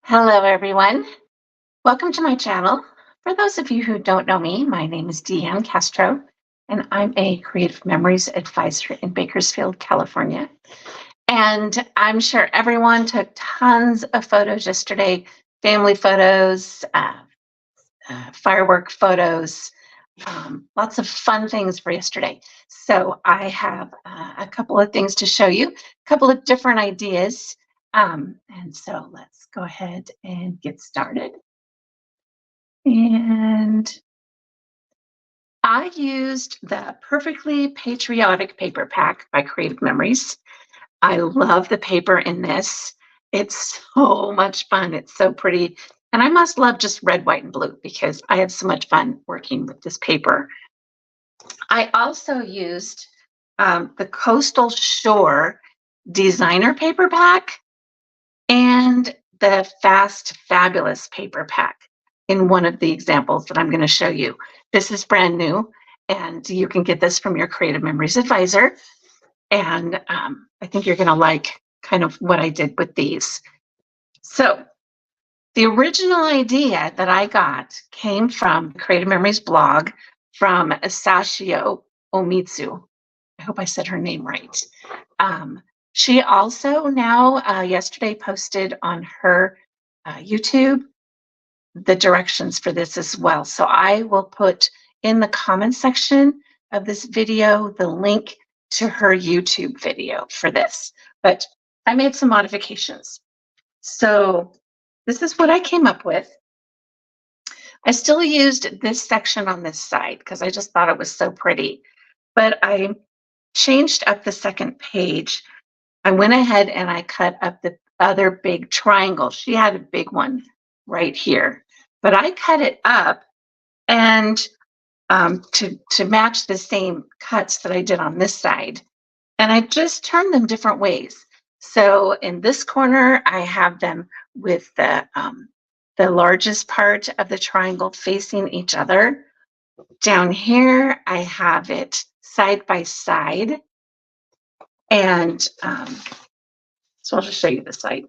Hello, everyone. Welcome to my channel. For those of you who don't know me, my name is Deanne Castro, and I'm a Creative Memories Advisor in Bakersfield, California. And I'm sure everyone took tons of photos yesterday, family photos, firework photos, lots of fun things for yesterday. So I have a couple of things to show you, a couple of different ideas. And so let's go ahead and get started. And I used the Perfectly Patriotic paper pack by Creative Memories. I love the paper in this. It's so much fun. It's so pretty. And I must love just red, white, and blue because I have so much fun working with this paper. I also used the Coastal Shore designer paper pack and the Fast Fabulous paper pack in one of the examples that I'm going to show you. This is brand new, and you can get this from your Creative Memories Advisor. And I think you're going to like kind of what I did with these. So the original idea that I got came from the Creative Memories blog from Sashio Omitsu. I hope I said her name right. She also now yesterday posted on her YouTube the directions for this as well. So I will put in the comment section of this video the link to her YouTube video for this. But I made some modifications. So this is what I came up with. I still used this section on this side because I just thought it was so pretty. But I changed up the second page. I went ahead and I cut up the other big triangle. She had a big one right here, but I cut it up and to match the same cuts that I did on this side. And I just turned them different ways. So in this corner, I have them with the largest part of the triangle facing each other. Down here, I have it side by side. And so I'll just show you the side.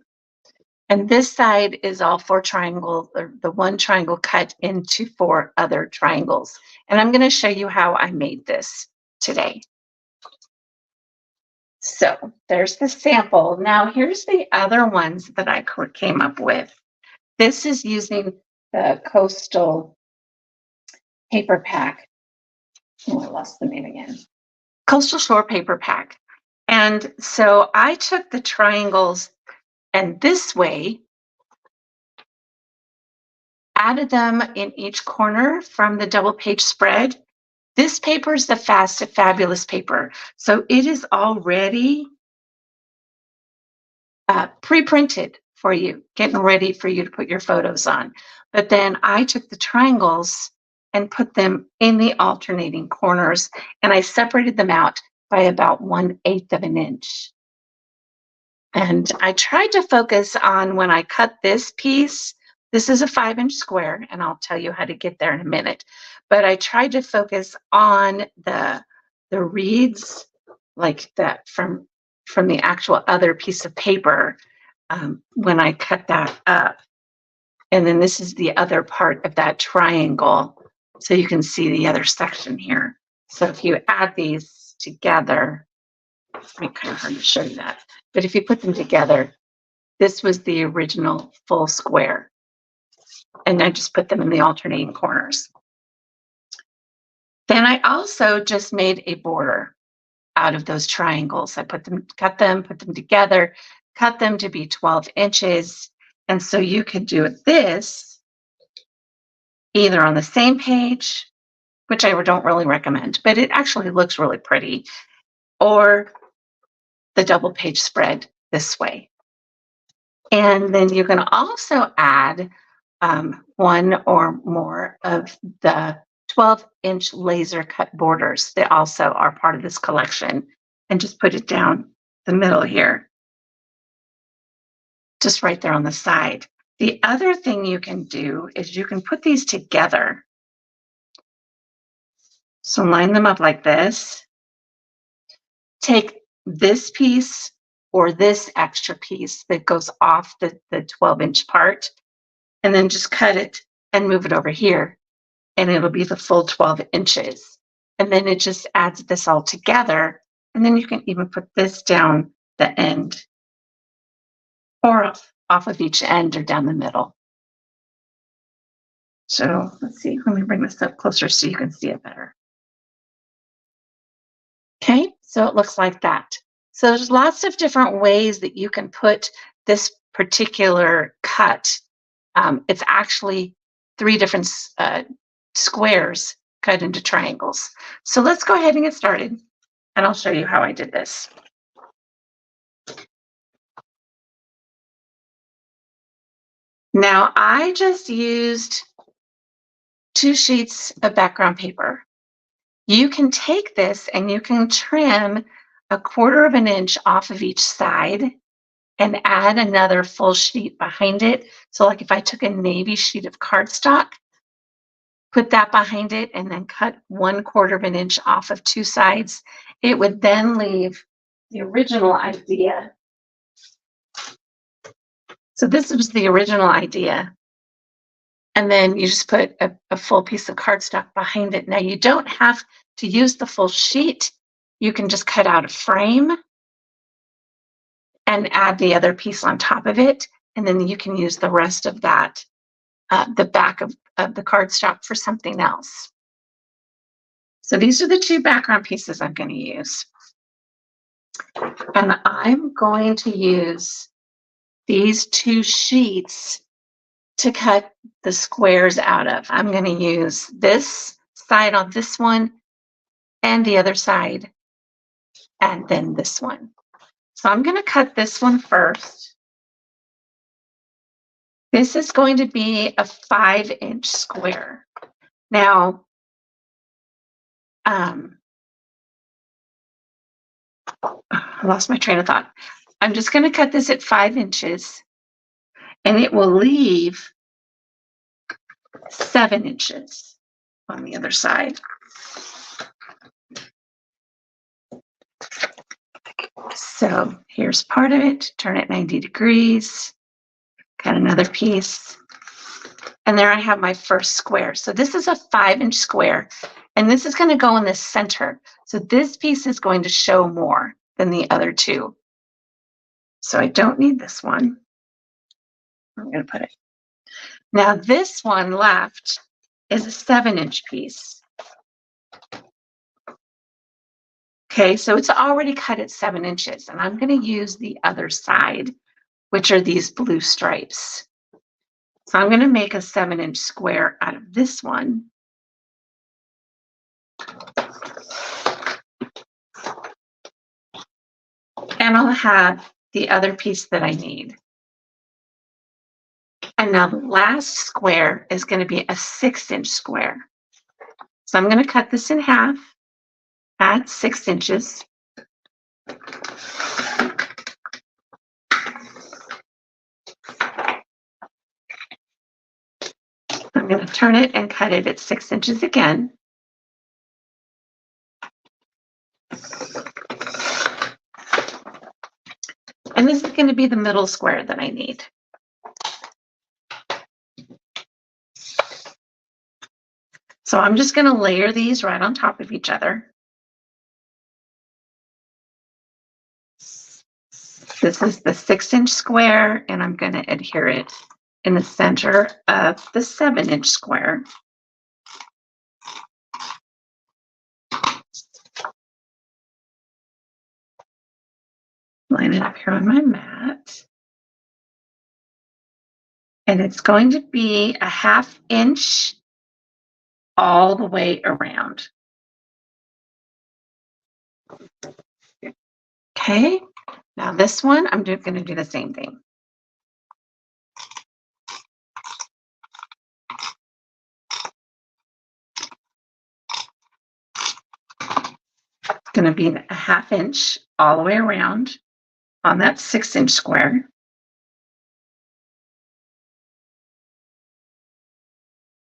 And this side is all four triangles, or the one triangle cut into four other triangles. And I'm going to show you how I made this today. So there's the sample. Now here's the other ones that I came up with. This is using the Coastal paper pack. Oh, I lost the name again. Coastal Shore paper pack. And so I took the triangles and this way added them in each corner from the double page spread. This paper is the Fast Fabulous paper. So it is already pre-printed for you, getting ready for you to put your photos on. But then I took the triangles and put them in the alternating corners, and I separated them out by about 1/8 of an inch. And I tried to focus on when I cut this piece. This is a 5-inch square, and I'll tell you how to get there in a minute. But I tried to focus on the reeds, like that from the actual other piece of paper when I cut that up. And then this is the other part of that triangle. So you can see the other section here. So if you add these together, it's kind of hard to show you that. But if you put them together, this was the original full square. And I just put them in the alternating corners. Then I also just made a border out of those triangles. I cut them, put them together, cut them to be 12 inches. And so you could do this either on the same page, which I don't really recommend, but it actually looks really pretty, or the double page spread this way. And then you can also add one or more of the 12-inch laser cut borders. They also are part of this collection, and just put it down the middle here, just right there on the side. The other thing you can do is you can put these together. So line them up like this. Take this piece or this extra piece that goes off the 12-inch part, and then just cut it and move it over here, and it'll be the full 12 inches. And then it just adds this all together, and then you can even put this down the end or off of each end or down the middle. So let's see, let me bring this up closer so you can see it better. Okay, so it looks like that. So there's lots of different ways that you can put this particular cut. It's actually 3 different squares cut into triangles. So let's go ahead and get started, and I'll show you how I did this. Now I just used 2 sheets of background paper. You can take this and you can trim 1/4 of an inch off of each side and add another full sheet behind it. So like if I took a navy sheet of cardstock, put that behind it, and then cut 1/4 of an inch off of 2 sides, it would then leave the original idea. So this was the original idea. And then you just put a full piece of cardstock behind it. Now you don't have to use the full sheet. You can just cut out a frame and add the other piece on top of it. And then you can use the rest of that, the back of the cardstock, for something else. So these are the 2 background pieces I'm going to use. And I'm going to use these 2 sheets to cut the squares out of. I'm going to use this side on this one and the other side, and then this one. So I'm going to cut this one first. This is going to be a 5-inch square. Now, I lost my train of thought. I'm just going to cut this at 5 inches, and it will leave 7 inches on the other side. So here's part of it. Turn it 90 degrees. Cut another piece. And there I have my first square. So this is a 5-inch square, and this is going to go in the center. So this piece is going to show more than the other 2. So I don't need this one. I'm going to put it. Now this one left is a 7-inch piece. Okay, so it's already cut at 7 inches, and I'm going to use the other side, which are these blue stripes. So I'm going to make a 7-inch square out of this one. And I'll have the other piece that I need. And now the last square is going to be a 6-inch square. So I'm going to cut this in half at 6 inches. I'm going to turn it and cut it at 6 inches again. And this is going to be the middle square that I need. So I'm just going to layer these right on top of each other. This is the 6-inch square, and I'm going to adhere it in the center of the 7-inch square. Line it up here on my mat. And it's going to be a 1/2 inch all the way around. Okay, now this one, I'm going to do the same thing. It's going to be a 1/2 inch all the way around on that 6-inch square.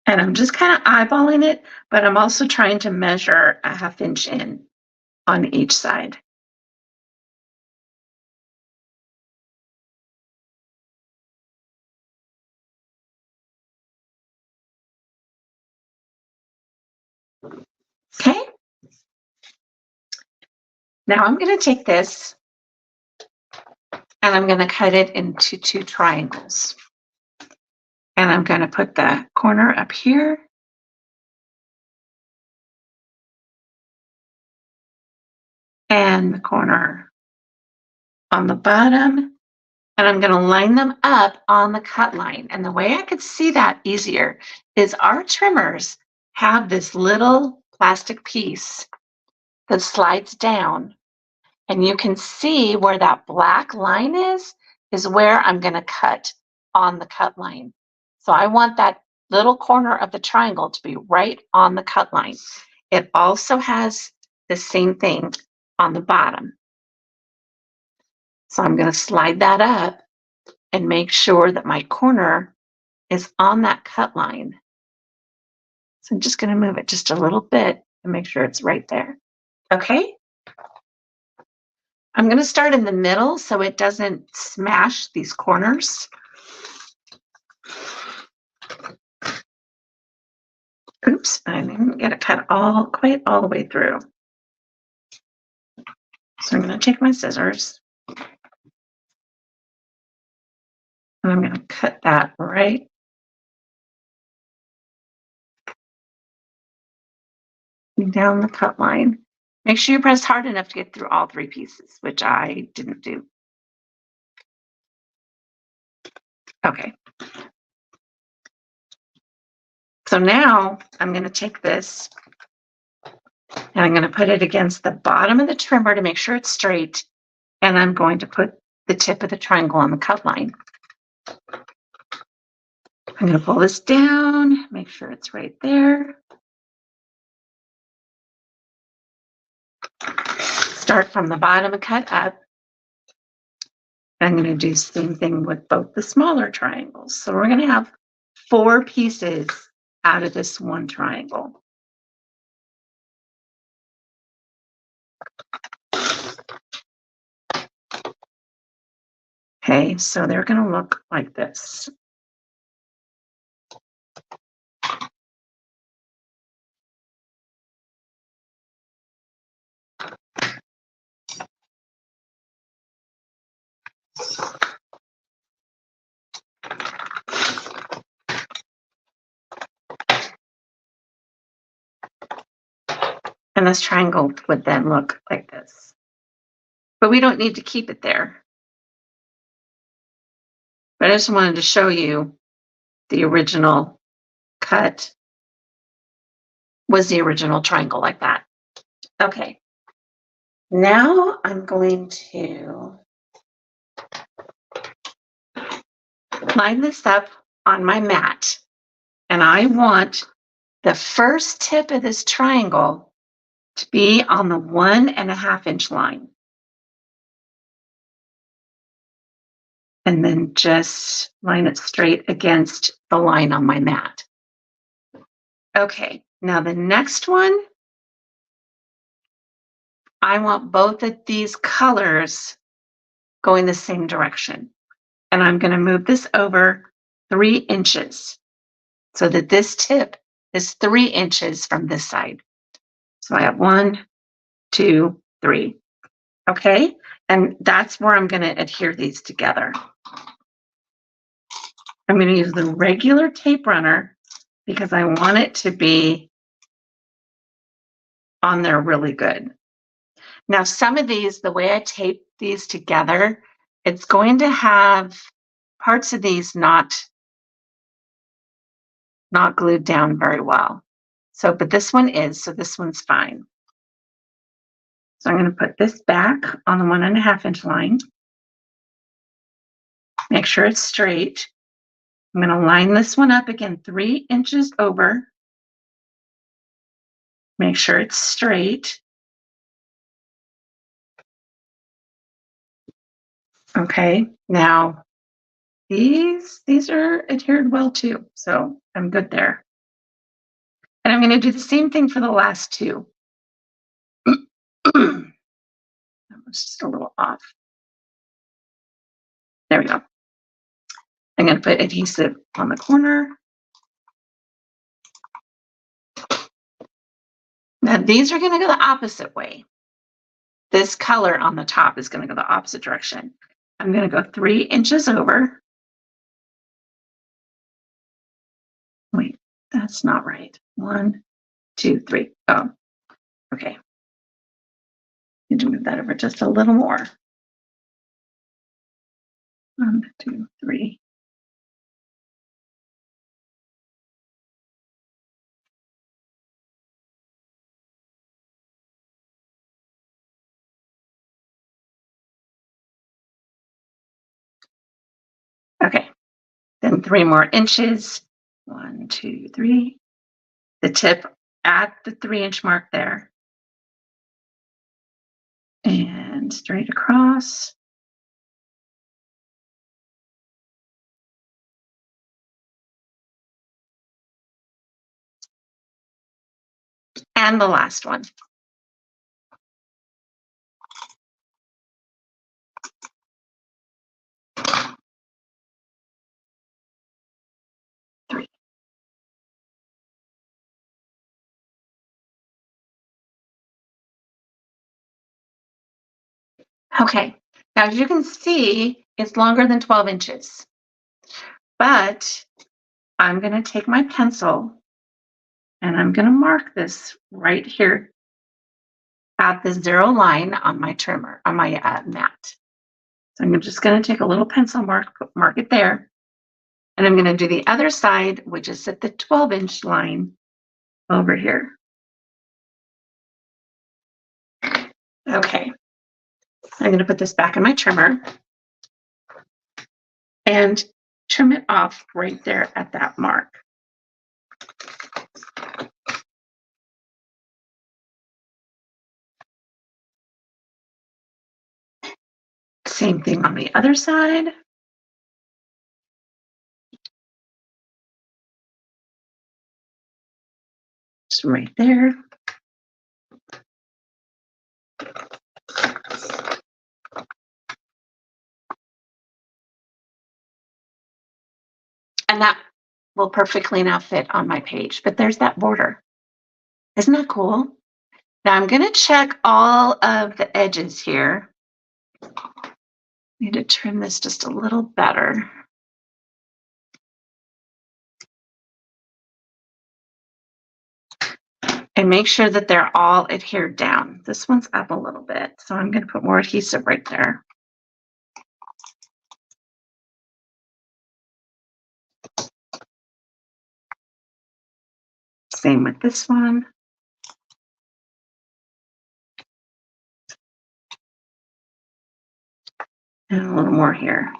And I'm just kind of eyeballing it, but I'm also trying to measure a 1/2 inch in on each side. Okay. Now I'm going to take this and I'm going to cut it into 2 triangles. And I'm going to put the corner up here. And the corner on the bottom. And I'm going to line them up on the cut line. And the way I could see that easier is our trimmers have this little plastic piece that slides down. And you can see where that black line is where I'm going to cut on the cut line. So I want that little corner of the triangle to be right on the cut line. It also has the same thing on the bottom. So I'm going to slide that up and make sure that my corner is on that cut line. So I'm just going to move it just a little bit and make sure it's right there. Okay. I'm going to start in the middle so it doesn't smash these corners. Oops, I didn't get it cut quite all the way through. So I'm going to take my scissors and I'm going to cut that right down the cut line. Make sure you press hard enough to get through all 3 pieces, which I didn't do. Okay. So now I'm going to take this and I'm going to put it against the bottom of the trimmer to make sure it's straight. And I'm going to put the tip of the triangle on the cut line. I'm going to pull this down, make sure it's right there. Start from the bottom and cut up. I'm going to do the same thing with both the smaller triangles. So we're going to have 4 pieces out of this one triangle. Okay, so they're going to look like this. And this triangle would then look like this. But we don't need to keep it there. But I just wanted to show you the original cut was the original triangle like that. Okay. Now I'm going to line this up on my mat. And I want the first tip of this triangle to be on the 1.5 inch line. And then just line it straight against the line on my mat. Okay, now the next one, I want both of these colors going the same direction. And I'm going to move this over 3 inches so that this tip is 3 inches from this side. So I have 1, 2, 3. Okay, and that's where I'm going to adhere these together. I'm going to use the regular tape runner because I want it to be on there really good. Now, some of these, the way I tape these together, it's going to have parts of these not glued down very well. So, but this one is, so this one's fine. So I'm going to put this back on the 1.5 inch line. Make sure it's straight. I'm going to line this one up again 3 inches over. Make sure it's straight. Okay, now these are adhered well too, so I'm good there. And I'm going to do the same thing for the last 2. That was just a little off. There we go. I'm going to put adhesive on the corner. Now these are going to go the opposite way. This color on the top is going to go the opposite direction. I'm going to go 3 inches over. Wait, that's not right. 1, 2, 3. Oh, okay. Need to move that over just a little more. 1, 2, 3. Okay, then 3 more inches. 1, 2, 3. The tip at the 3-inch mark there. And straight across. And the last one. Okay, now as you can see, it's longer than 12 inches. But I'm going to take my pencil and I'm going to mark this right here at the 0 line on my trimmer, on my mat. So I'm just going to take a little pencil mark it there. And I'm going to do the other side, which is at the 12-inch line over here. Okay, I'm going to put this back in my trimmer and trim it off right there at that mark. Same thing on the other side. Just right there. And that will perfectly now fit on my page, but there's that border. Isn't that cool? Now I'm going to check all of the edges here. Need to trim this just a little better. And make sure that they're all adhered down. This one's up a little bit, so I'm going to put more adhesive right there. Same with this one. And a little more here.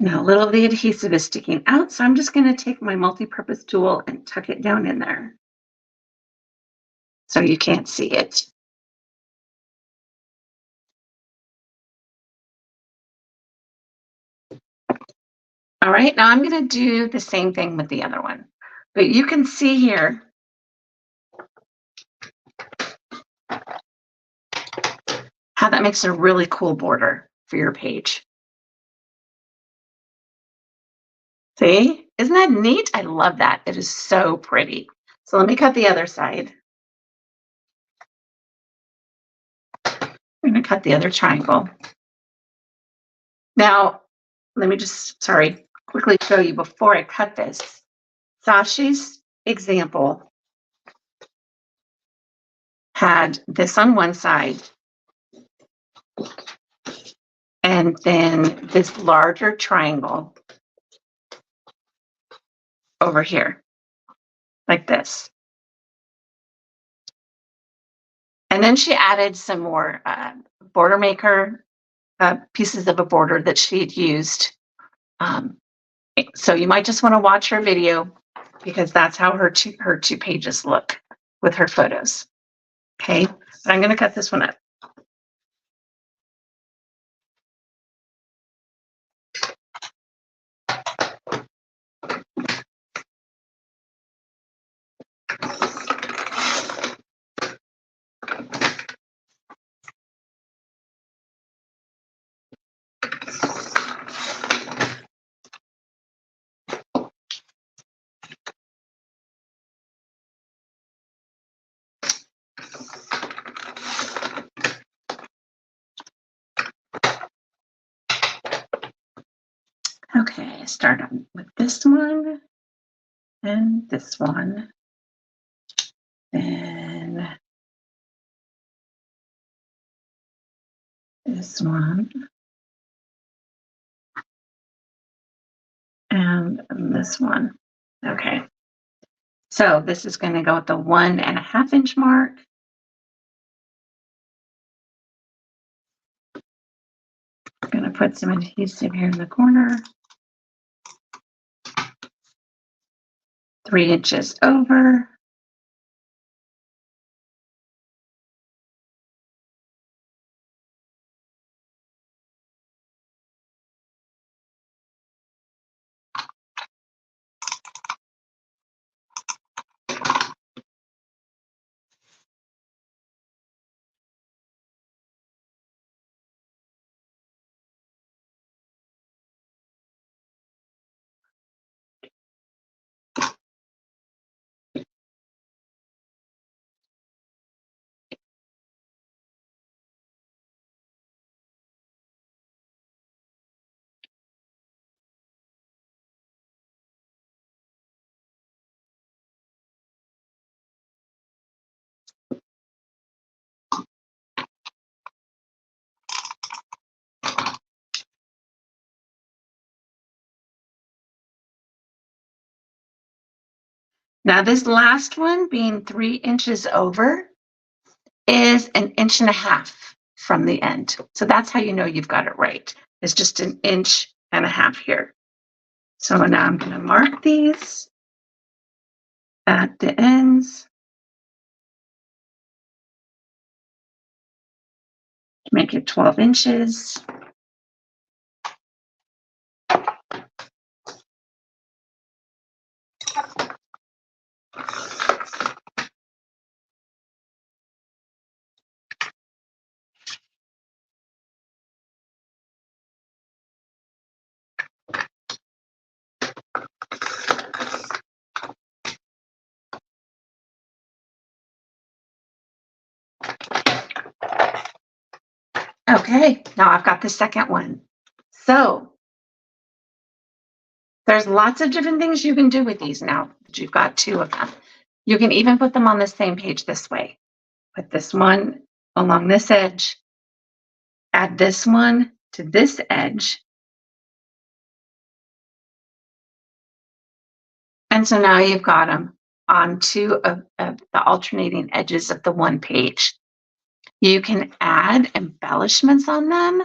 Now a little of the adhesive is sticking out, so I'm just going to take my multi-purpose tool and tuck it down in there so you can't see it. All right, now I'm going to do the same thing with the other one. But you can see here how that makes a really cool border for your page. See? Isn't that neat? I love that. It is so pretty. So let me cut the other side. I'm going to cut the other triangle. Now, let me just, quickly show you before I cut this. Sashi's example had this on one side and then this larger triangle over here, like this. And then she added some more border maker pieces of a border that she had used. So you might just want to watch her video because that's how her two pages look with her photos. Okay, but I'm going to cut this one up. Okay, start on with this one and this one. Then this one and this one. Okay, so this is going to go at the 1.5 inch mark. I'm going to put some adhesive here in the corner. 3 inches over. Now this last one, being 3 inches over, is 1.5 inches from the end. So that's how you know you've got it right. It's just 1.5 inches here. So now I'm going to mark these at the ends. Make it 12 inches. Okay, now I've got the second one. So there's lots of different things you can do with these now that you've got 2 of them. You can even put them on the same page this way. Put this one along this edge, add this one to this edge. And so now you've got them on 2 of the alternating edges of the one page. You can add embellishments on them.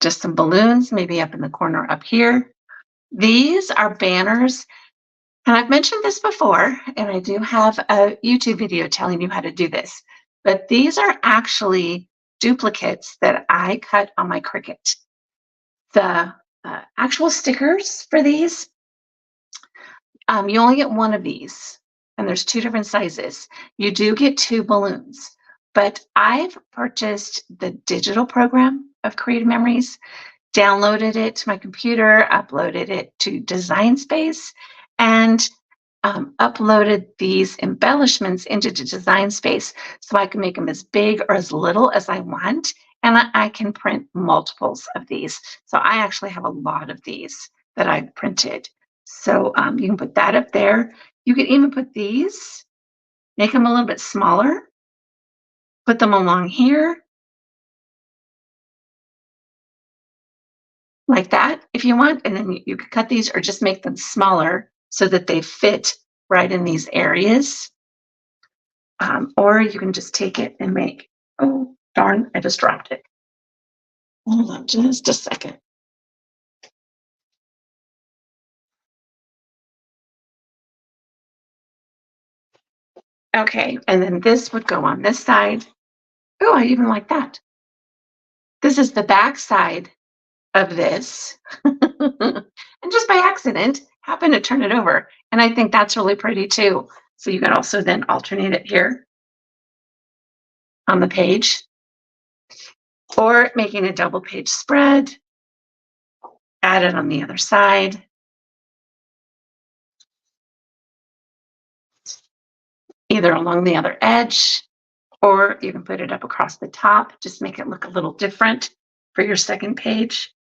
Just some balloons, maybe up in the corner up here. These are banners. And I've mentioned this before, and I do have a YouTube video telling you how to do this. But these are actually duplicates that I cut on my Cricut. The actual stickers for these, you only get one of these, and there's 2 different sizes. You do get 2 balloons, but I've purchased the digital program of Creative Memories, downloaded it to my computer, uploaded it to Design Space, and uploaded these embellishments into Design Space so I can make them as big or as little as I want, and I can print multiples of these. So I actually have a lot of these that I've printed. So you can put that up there. You can even put these, make them a little bit smaller, put them along here, like that if you want, and then you could cut these or just make them smaller so that they fit right in these areas. Or you can just take it and make, oh darn, I just dropped it. Hold on just a second. Okay, and then this would go on this side. Oh, I even like that. This is the back side of this. And just by accident, happened to turn it over. And I think that's really pretty too. So you can also then alternate it here on the page, or making a double page spread, add it on the other side. Either along the other edge, or you can put it up across the top, just make it look a little different. for your second page.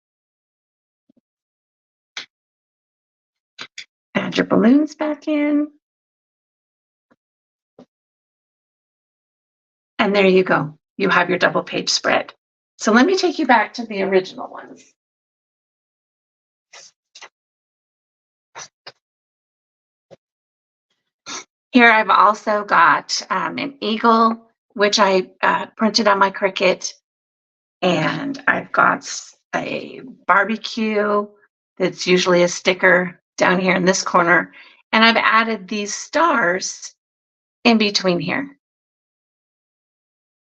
Add your balloons back in. And there you go. You have your double page spread. So let me take you back to the original ones. Here I've also got an eagle, which I printed on my Cricut. And I've got a barbecue that's usually a sticker down here in this corner. And I've added these stars in between here.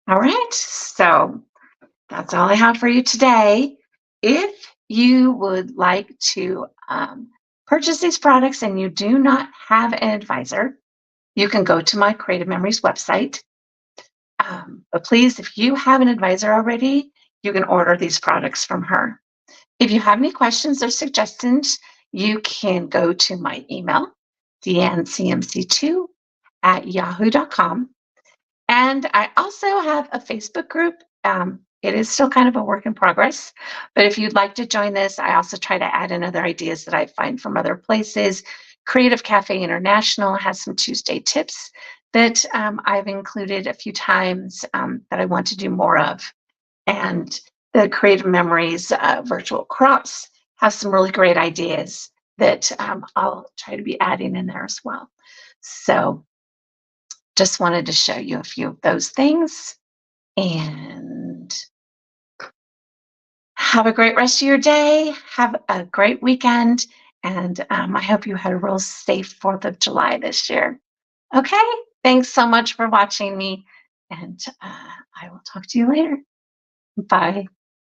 All right, so that's all I have for you today. If you would like to purchase these products and you do not have an advisor, you can go to my Creative Memories website. But please, if you have an advisor already, you can order these products from her. If you have any questions or suggestions, you can go to my email, deannecmc2@yahoo.com. And I also have a Facebook group. It is still kind of a work in progress, but if you'd like to join this, I also try to add in other ideas that I find from other places. Creative Cafe International has some Tuesday tips that I've included a few times that I want to do more of. And the Creative Memories virtual crops have some really great ideas that I'll try to be adding in there as well. So just wanted to show you a few of those things, and have a great rest of your day. Have a great weekend, and I hope you had a real safe 4th of July this year. Okay, thanks so much for watching me, and I will talk to you later. Bye.